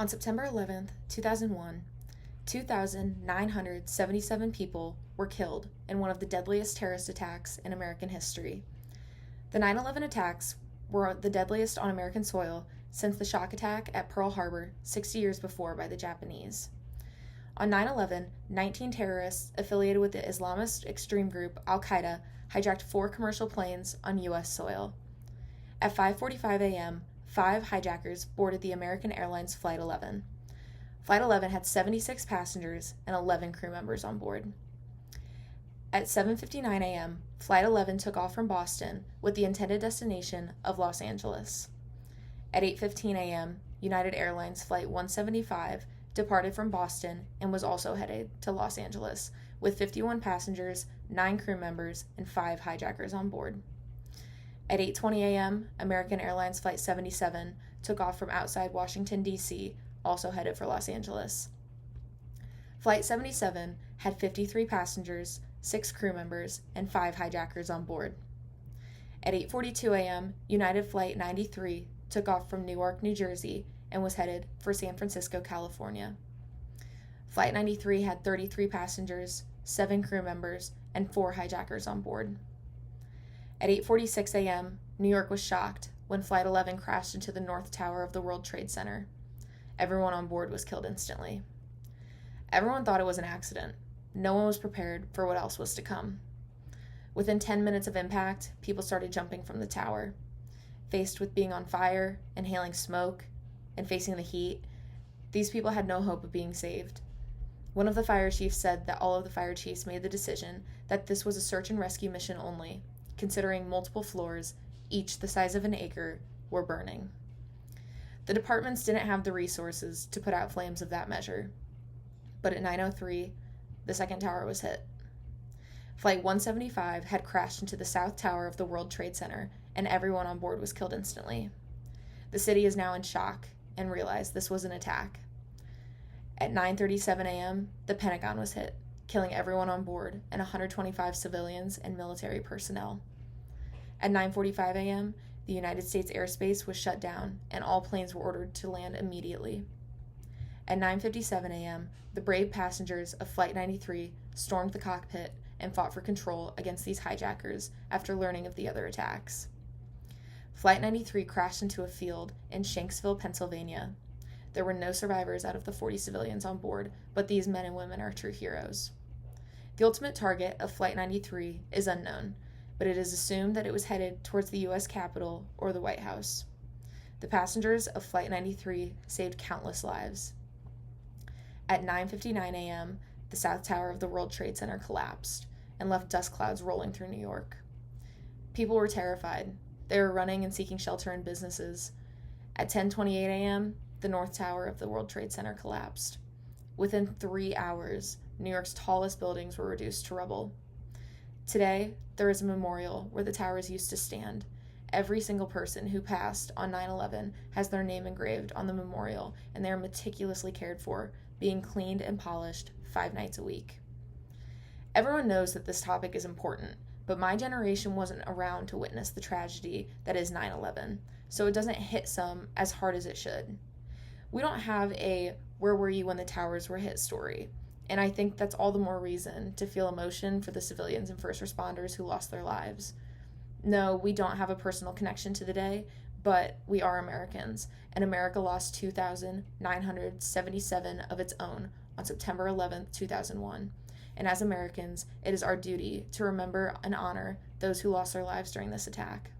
On September 11th, 2001, 2,977 people were killed in one of the deadliest terrorist attacks in American history. The 9/11 attacks were the deadliest on American soil since the shock attack at Pearl Harbor 60 years before by the Japanese. On 9/11, 19 terrorists affiliated with the Islamist extreme group Al-Qaeda hijacked 4 commercial planes on U.S. soil. At 5:45 a.m., 5 hijackers boarded the American Airlines Flight 11. Flight 11 had 76 passengers and 11 crew members on board. At 7:59 a.m., Flight 11 took off from Boston with the intended destination of Los Angeles. At 8:15 a.m., United Airlines Flight 175 departed from Boston and was also headed to Los Angeles with 51 passengers, 9 crew members, and 5 hijackers on board. At 8:20 a.m., American Airlines Flight 77 took off from outside Washington, D.C., also headed for Los Angeles. Flight 77 had 53 passengers, 6 crew members, and 5 hijackers on board. At 8:42 a.m., United Flight 93 took off from Newark, New Jersey, and was headed for San Francisco, California. Flight 93 had 33 passengers, 7 crew members, and 4 hijackers on board. At 8:46 a.m., New York was shocked when Flight 11 crashed into the North Tower of the World Trade Center. Everyone on board was killed instantly. Everyone thought it was an accident. No one was prepared for what else was to come. Within 10 minutes of impact, people started jumping from the tower. Faced with being on fire, inhaling smoke, and facing the heat, these people had no hope of being saved. One of the fire chiefs said that all of the fire chiefs made the decision that this was a search and rescue mission only, considering multiple floors, each the size of an acre, were burning. The departments didn't have the resources to put out flames of that measure, but at 9:03, the second tower was hit. Flight 175 had crashed into the South Tower of the World Trade Center, and everyone on board was killed instantly. The city is now in shock and realized this was an attack. At 9:37 a.m., the Pentagon was hit, killing everyone on board and 125 civilians and military personnel. At 9:45 a.m., the United States airspace was shut down and all planes were ordered to land immediately. At 9:57 a.m., the brave passengers of Flight 93 stormed the cockpit and fought for control against these hijackers after learning of the other attacks. Flight 93 crashed into a field in Shanksville, Pennsylvania. There were no survivors out of the 40 civilians on board, but these men and women are true heroes. The ultimate target of Flight 93 is unknown, but it is assumed that it was headed towards the U.S. Capitol or the White House. The passengers of Flight 93 saved countless lives. At 9:59 a.m., the South Tower of the World Trade Center collapsed and left dust clouds rolling through New York. People were terrified. They were running and seeking shelter in businesses. At 10:28 a.m., the North Tower of the World Trade Center collapsed. Within 3 hours, New York's tallest buildings were reduced to rubble. Today, there is a memorial where the towers used to stand. Every single person who passed on 9/11 has their name engraved on the memorial, and they are meticulously cared for, being cleaned and polished 5 nights a week. Everyone knows that this topic is important, but my generation wasn't around to witness the tragedy that is 9/11, so it doesn't hit some as hard as it should. We don't have a "where were you when the towers were hit" story, and I think that's all the more reason to feel emotion for the civilians and first responders who lost their lives. No, we don't have a personal connection to the day, but we are Americans, and America lost 2,977 of its own on September 11th, 2001. And as Americans, it is our duty to remember and honor those who lost their lives during this attack.